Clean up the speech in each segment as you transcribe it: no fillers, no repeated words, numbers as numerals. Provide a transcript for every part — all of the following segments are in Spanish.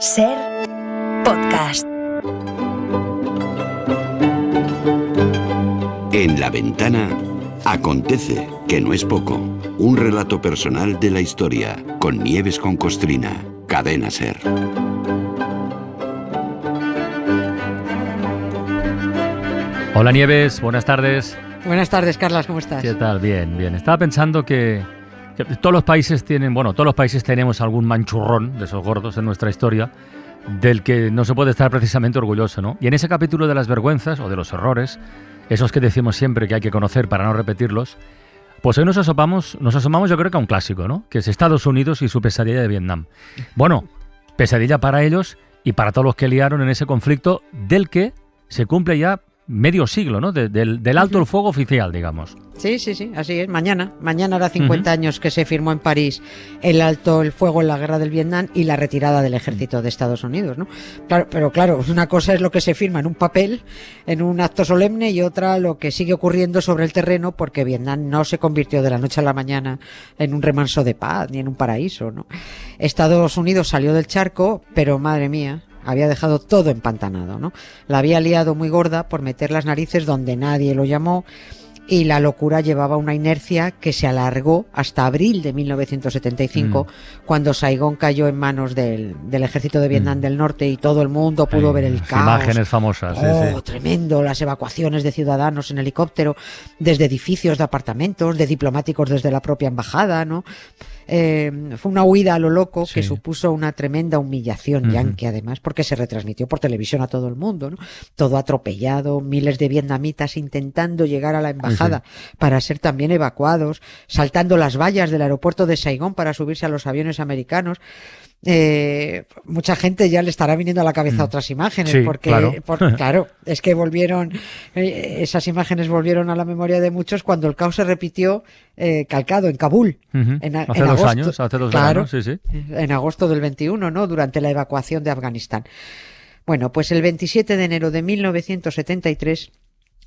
Ser podcast. En La Ventana acontece, que no es poco, un relato personal de la historia, con Nieves con Costrina, Cadena Ser. Hola Nieves, buenas tardes. Buenas tardes, Carlas, ¿cómo estás? ¿Qué tal? Bien, bien. Estaba pensando que todos los países tenemos algún manchurrón de esos gordos en nuestra historia del que no se puede estar precisamente orgulloso, ¿no? Y en ese capítulo de las vergüenzas o de los errores, esos que decimos siempre que hay que conocer para no repetirlos, pues hoy nos asomamos yo creo que a un clásico, ¿no? Que es Estados Unidos y su pesadilla de Vietnam. Bueno, pesadilla para ellos y para todos los que liaron en ese conflicto del que se cumple ya medio siglo, ¿no? Del alto el fuego oficial, digamos. Sí, así es. Mañana hará 50 años que se firmó en París el alto el fuego en la guerra del Vietnam y la retirada del ejército de Estados Unidos, ¿no? Claro, una cosa es lo que se firma en un papel, en un acto solemne, y otra lo que sigue ocurriendo sobre el terreno, porque Vietnam no se convirtió de la noche a la mañana en un remanso de paz ni en un paraíso, ¿no? Estados Unidos salió del charco, pero madre mía, había dejado todo empantanado, ¿no? La había liado muy gorda por meter las narices donde nadie lo llamó, y la locura llevaba una inercia que se alargó hasta abril de 1975, cuando Saigón cayó en manos del ejército de Vietnam del Norte y todo el mundo pudo ver el caos. Imágenes famosas. Sí. Tremendo, las evacuaciones de ciudadanos en helicóptero, desde edificios de apartamentos, de diplomáticos desde la propia embajada, ¿no? Fue una huida a lo loco que supuso una tremenda humillación yanqui, además, porque se retransmitió por televisión a todo el mundo, ¿no? Todo atropellado, miles de vietnamitas intentando llegar a la embajada para ser también evacuados, saltando las vallas del aeropuerto de Saigón para subirse a los aviones americanos. Mucha gente ya le estará viniendo a la cabeza otras imágenes, porque claro, es que esas imágenes volvieron a la memoria de muchos cuando el caos se repitió calcado en Kabul. Hace 2 años, sí. En agosto del 21, ¿no? Durante la evacuación de Afganistán. Bueno, pues el 27 de enero de 1973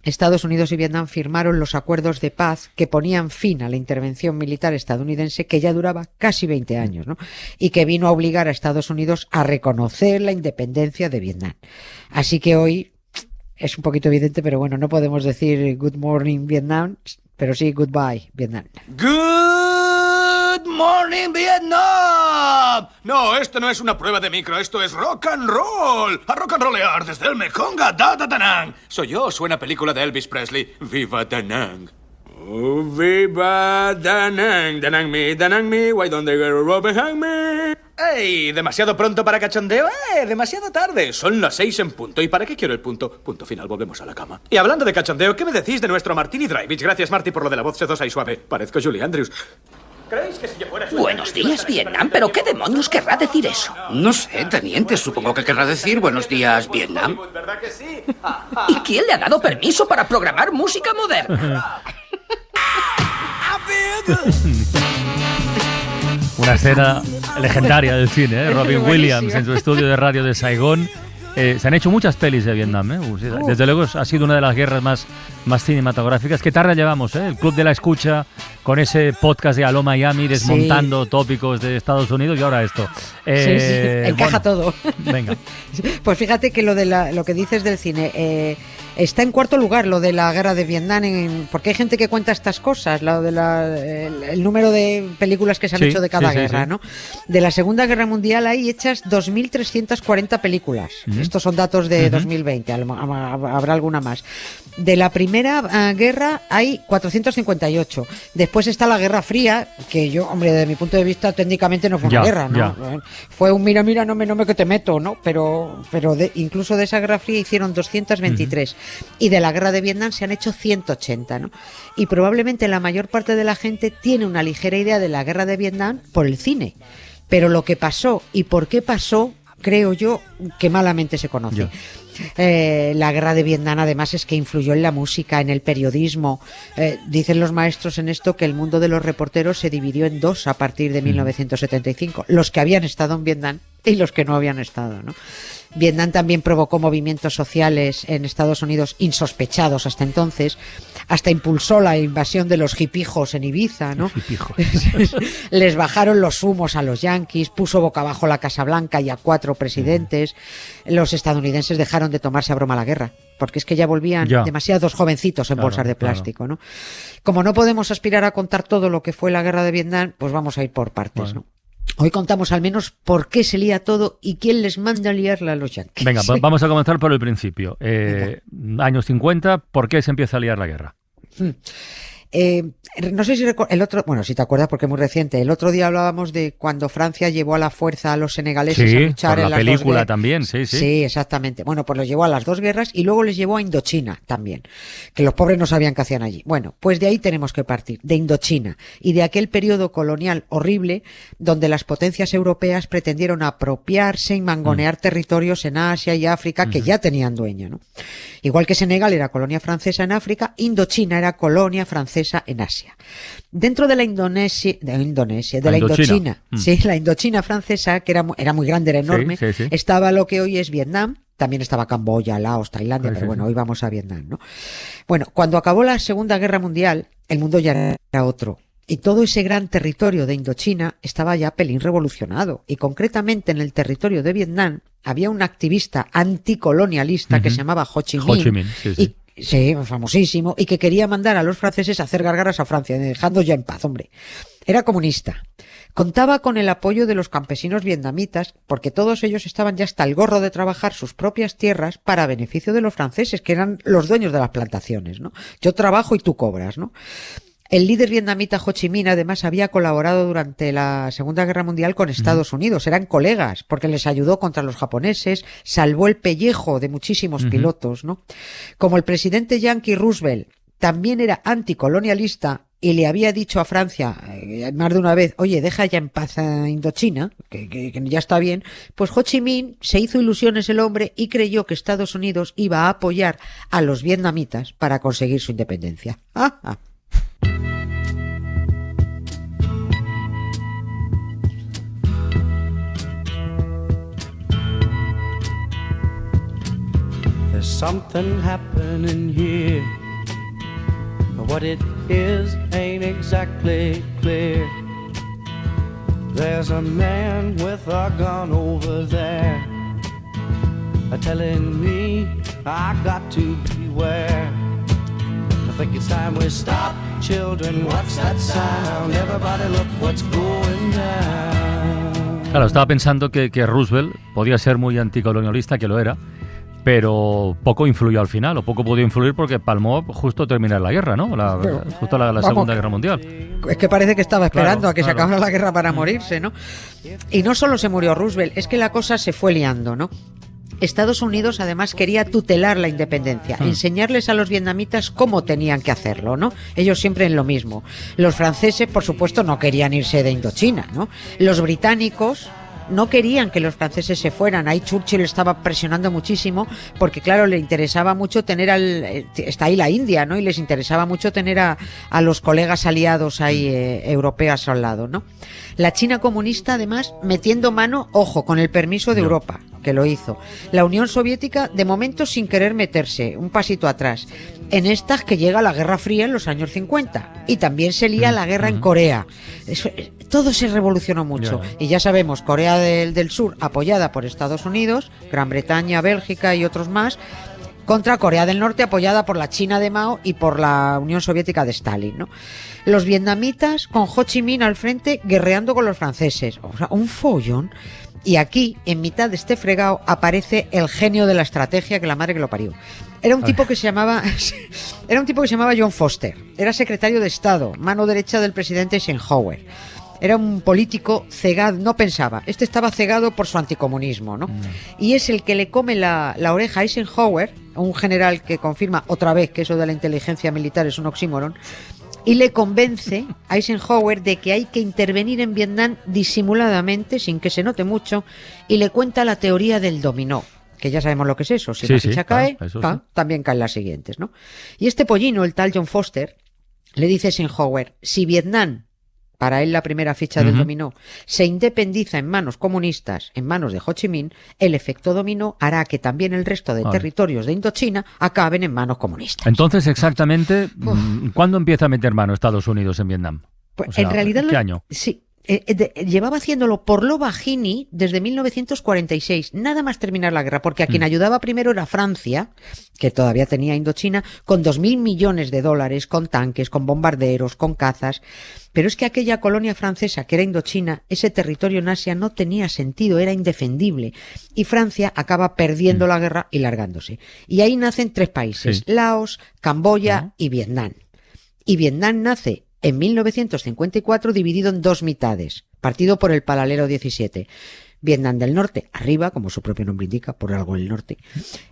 Estados Unidos y Vietnam firmaron los acuerdos de paz que ponían fin a la intervención militar estadounidense, que ya duraba casi 20 años, ¿no? Y que vino a obligar a Estados Unidos a reconocer la independencia de Vietnam. Así que hoy es un poquito evidente, pero bueno, no podemos decir Good Morning Vietnam, pero sí Goodbye Vietnam. Good Morning Vietnam. No, esto no es una prueba de micro, esto es rock and roll. A rock and rollear desde el Mekong a Da Nang. Soy yo, suena película de Elvis Presley. Viva Da Nang. Oh, viva Da Nang. Da Nang me, why don't they go right behind me? ¡Ey! ¿Demasiado pronto para cachondeo? Demasiado tarde. Son las 6 en punto. ¿Y para qué quiero el punto? Punto final, volvemos a la cama. Y hablando de cachondeo, ¿qué me decís de nuestro Martini Drivich? Gracias, Marty, por lo de la voz sedosa y suave. Parezco Julie Andrews. ¿Creéis que si yo fuera... Buenos días, Vietnam, pero ¿qué demonios querrá decir eso? No sé, teniente, supongo que querrá decir buenos días, Vietnam. ¿Verdad que sí? ¿Y quién le ha dado permiso para programar música moderna? Una escena legendaria del cine, ¿eh? Robin Williams en su estudio de radio de Saigón. Se han hecho muchas pelis de Vietnam, ¿eh? Desde luego ha sido una de las guerras más cinematográficas. ¿Qué tarde llevamos, el Club de la Escucha, con ese podcast de Aló Miami, desmontando tópicos de Estados Unidos, y ahora esto? Encaja todo. Venga. Pues fíjate que lo que dices del cine... está en cuarto lugar lo de la guerra de Vietnam, porque hay gente que cuenta estas cosas, el número de películas que se han hecho de cada guerra, ¿no? De la Segunda Guerra Mundial hay hechas 2.340 películas. Estos son datos de 2020, habrá alguna más. De la Primera Guerra hay 458. Después está la Guerra Fría, que yo, hombre, desde mi punto de vista, técnicamente no fue una guerra, ¿no? Fue un mira, no me que te meto, ¿no? Pero incluso de esa Guerra Fría hicieron 223. Y de la guerra de Vietnam se han hecho 180, ¿no? Y probablemente la mayor parte de la gente tiene una ligera idea de la guerra de Vietnam por el cine. Pero lo que pasó y por qué pasó, creo yo, que malamente se conoce. La guerra de Vietnam además es que influyó en la música, en el periodismo. Dicen los maestros en esto que el mundo de los reporteros se dividió en dos a partir de 1975. Los que habían estado en Vietnam y los que no habían estado, ¿no? Vietnam también provocó movimientos sociales en Estados Unidos insospechados hasta entonces, hasta impulsó la invasión de los hipijos en Ibiza, ¿no? Les bajaron los humos a los yanquis, puso boca abajo la Casa Blanca y a 4 presidentes. Los estadounidenses dejaron de tomarse a broma la guerra, porque es que ya volvían demasiados jovencitos en bolsas de plástico, ¿no? Como no podemos aspirar a contar todo lo que fue la guerra de Vietnam, pues vamos a ir por partes, ¿no? Hoy contamos al menos por qué se lía todo y quién les manda a liarla a los yanquis. Venga, vamos a comenzar por el principio. Años 50, ¿por qué se empieza a liar la guerra? No sé si el otro, bueno, si te acuerdas porque es muy reciente, el otro día hablábamos de cuando Francia llevó a la fuerza a los senegaleses a luchar en las 2 guerras. Sí, por la película también, sí. Sí, exactamente. Bueno, pues los llevó a las 2 guerras y luego les llevó a Indochina también, que los pobres no sabían qué hacían allí. Bueno, pues de ahí tenemos que partir, de Indochina y de aquel periodo colonial horrible donde las potencias europeas pretendieron apropiarse y mangonear territorios en Asia y África que ya tenían dueño, ¿no? Igual que Senegal era colonia francesa en África, Indochina era colonia francesa en Asia. Dentro de la Indochina, sí, la Indochina francesa, que era muy grande, era enorme, sí. Estaba lo que hoy es Vietnam, también estaba Camboya, Laos, Tailandia, pero bueno, hoy vamos a Vietnam, ¿no? Bueno, cuando acabó la Segunda Guerra Mundial, el mundo ya era otro. Y todo ese gran territorio de Indochina estaba ya pelín revolucionado. Y concretamente en el territorio de Vietnam había un activista anticolonialista que se llamaba Ho Chi Minh. Sí, famosísimo, y que quería mandar a los franceses a hacer gargaras a Francia, dejando ya en paz, hombre. Era comunista. Contaba con el apoyo de los campesinos vietnamitas, porque todos ellos estaban ya hasta el gorro de trabajar sus propias tierras para beneficio de los franceses, que eran los dueños de las plantaciones, ¿no? Yo trabajo y tú cobras, ¿no? El líder vietnamita Ho Chi Minh además había colaborado durante la Segunda Guerra Mundial con Estados Unidos, eran colegas porque les ayudó contra los japoneses, salvó el pellejo de muchísimos pilotos, ¿no? Como el presidente yanqui Roosevelt también era anticolonialista y le había dicho a Francia más de una vez, oye, deja ya en paz a Indochina, que ya está bien, pues Ho Chi Minh se hizo ilusiones el hombre y creyó que Estados Unidos iba a apoyar a los vietnamitas para conseguir su independencia. There's something happening here, but what it is ain't exactly clear. There's a man with a gun over there, telling me I got to beware. I think it's time we stop, children, what's that sound? Everybody look what's going down. Claro, estaba pensando que Roosevelt podía ser muy anticolonialista, que lo era, pero poco influyó al final, o poco pudo influir porque palmó justo terminar la guerra, ¿no? Justo la Segunda Guerra Mundial. Es que parece que estaba esperando a que se acabara la guerra para morirse, ¿no? Y no solo se murió Roosevelt, es que la cosa se fue liando, ¿no? Estados Unidos además quería tutelar la independencia, enseñarles a los vietnamitas cómo tenían que hacerlo, ¿no? Ellos siempre en lo mismo. Los franceses, por supuesto, no querían irse de Indochina, ¿no? Los británicos no querían que los franceses se fueran. Ahí Churchill estaba presionando muchísimo porque, claro, le interesaba mucho tener está ahí la India, ¿no? Y les interesaba mucho tener a los colegas aliados ahí europeos al lado, ¿no? La China comunista, además, metiendo mano, ojo, con el permiso de Europa, que lo hizo. La Unión Soviética, de momento, sin querer meterse, un pasito atrás. En estas que llega la Guerra Fría en los años 50. Y también se lía la guerra en Corea. Todo se revolucionó mucho. Y ya sabemos, Corea del Sur, apoyada por Estados Unidos, Gran Bretaña, Bélgica y otros más, contra Corea del Norte, apoyada por la China de Mao y por la Unión Soviética de Stalin, ¿no? Los vietnamitas con Ho Chi Minh al frente guerreando con los franceses. O sea, un follón. Y aquí, en mitad de este fregado, aparece el genio de la estrategia, que la madre que lo parió. Era un tipo que se llamaba John Foster. Era secretario de Estado, mano derecha del presidente Eisenhower. Era un político cegado, no pensaba. Este estaba cegado por su anticomunismo, ¿no? Y es el que le come la oreja a Eisenhower, un general que confirma otra vez que eso de la inteligencia militar es un oxímoron, y le convence a Eisenhower de que hay que intervenir en Vietnam disimuladamente, sin que se note mucho, y le cuenta la teoría del dominó, que ya sabemos lo que es eso. Si la ficha cae, también caen las siguientes, ¿no? Y este pollino, el tal John Foster, le dice a Eisenhower, si Vietnam para él la primera ficha del dominó, se independiza en manos comunistas, en manos de Ho Chi Minh, el efecto dominó hará que también el resto de territorios de Indochina acaben en manos comunistas. Entonces, exactamente, ¿cuándo empieza a meter mano Estados Unidos en Vietnam? Pues, o sea, en realidad, ¿qué año? Sí. Llevaba haciéndolo por lo bajini desde 1946, nada más terminar la guerra, porque a quien ayudaba primero era Francia, que todavía tenía Indochina, con 2.000 millones de dólares, con tanques, con bombarderos, con cazas. Pero es que aquella colonia francesa, que era Indochina, ese territorio en Asia no tenía sentido, era indefendible. Y Francia acaba perdiendo la guerra y largándose. Y ahí nacen 3 países, Laos, Camboya y Vietnam. Y Vietnam nace en 1954 dividido en 2 mitades, partido por el paralelo 17. Vietnam del Norte, arriba, como su propio nombre indica, por algo el norte,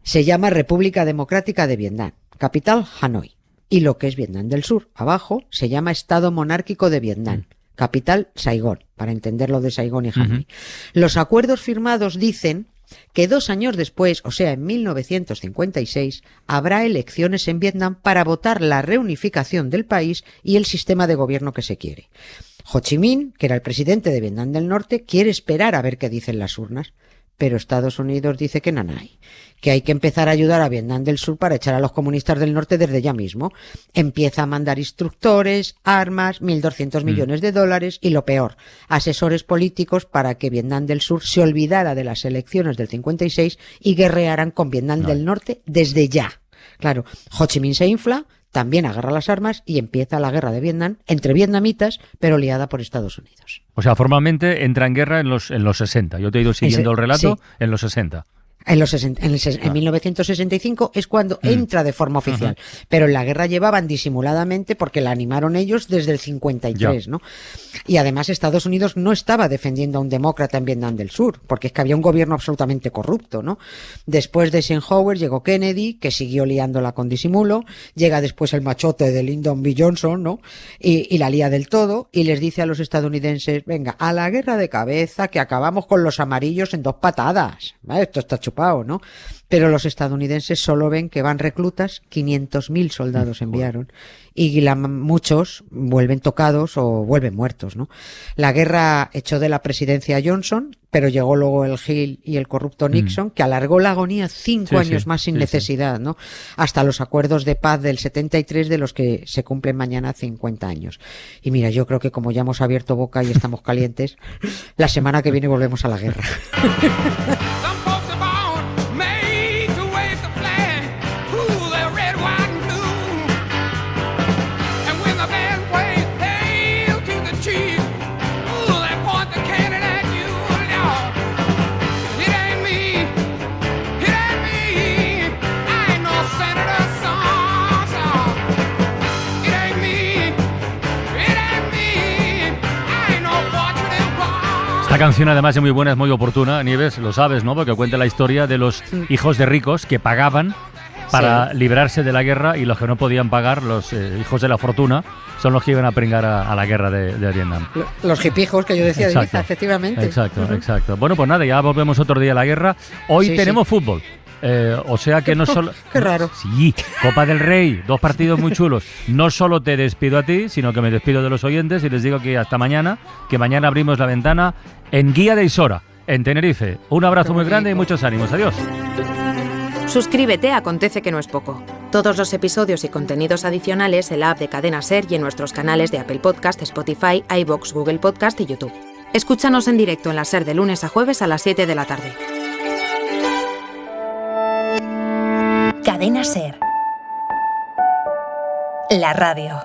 se llama República Democrática de Vietnam, capital Hanoi. Y lo que es Vietnam del Sur, abajo, se llama Estado Monárquico de Vietnam, capital Saigón, para entender lo de Saigón y Hanoi. Los acuerdos firmados dicen que 2 años después, o sea, en 1956, habrá elecciones en Vietnam para votar la reunificación del país y el sistema de gobierno que se quiere. Ho Chi Minh, que era el presidente de Vietnam del Norte, quiere esperar a ver qué dicen las urnas, pero Estados Unidos dice que nanay, que hay que empezar a ayudar a Vietnam del Sur para echar a los comunistas del norte desde ya mismo. Empieza a mandar instructores, armas, 1.200 millones de dólares y, lo peor, asesores políticos para que Vietnam del Sur se olvidara de las elecciones del 56 y guerrearan con Vietnam del Norte desde ya. Claro, Ho Chi Minh se infla, también agarra las armas y empieza la guerra de Vietnam entre vietnamitas, pero liada por Estados Unidos. O sea, formalmente entra en guerra en los 60. Yo te he ido siguiendo el relato, sí. En los 60. En 1965 es cuando entra de forma oficial, pero en la guerra llevaban disimuladamente porque la animaron ellos desde el 53, ¿no? Y además Estados Unidos no estaba defendiendo a un demócrata en Vietnam del Sur, porque es que había un gobierno absolutamente corrupto, ¿no? Después de Eisenhower llegó Kennedy, que siguió liándola con disimulo, llega después el machote de Lyndon B. Johnson, ¿no? Y la lía del todo, y les dice a los estadounidenses, venga, a la guerra de cabeza, que acabamos con los amarillos en 2 patadas. Esto está chupado, ¿no? Pero los estadounidenses solo ven que van reclutas, 500.000 soldados enviaron, y muchos vuelven tocados o vuelven muertos, ¿no? La guerra echó de la presidencia a Johnson, pero llegó luego el Hill y el corrupto Nixon, que alargó la agonía 5 años más sin necesidad, ¿no? Hasta los acuerdos de paz del 73, de los que se cumplen mañana 50 años. Y mira, yo creo que como ya hemos abierto boca y estamos calientes, la semana que viene volvemos a la guerra. Esta canción además es muy buena, es muy oportuna, Nieves, lo sabes, ¿no? Porque cuenta la historia de los hijos de ricos que pagaban para librarse de la guerra, y los que no podían pagar, los hijos de la fortuna, son los que iban a pringar a la guerra de Vietnam. Los hipijos que yo decía de Ibiza, efectivamente. Exacto. Bueno, pues nada, ya volvemos otro día a la guerra. Hoy tenemos fútbol. O sea que no solo... Qué raro. Sí, Copa del Rey, 2 partidos muy chulos. No solo te despido a ti, sino que me despido de los oyentes y les digo que hasta mañana, que mañana abrimos la ventana en Guía de Isora, en Tenerife. Un abrazo muy grande y muchos ánimos. Adiós. Suscríbete a Acontece que no es poco. Todos los episodios y contenidos adicionales en la app de Cadena SER y en nuestros canales de Apple Podcast, Spotify, iVoox, Google Podcast y YouTube. Escúchanos en directo en la SER de lunes a jueves a las 7 de la tarde. Cadena SER. La radio.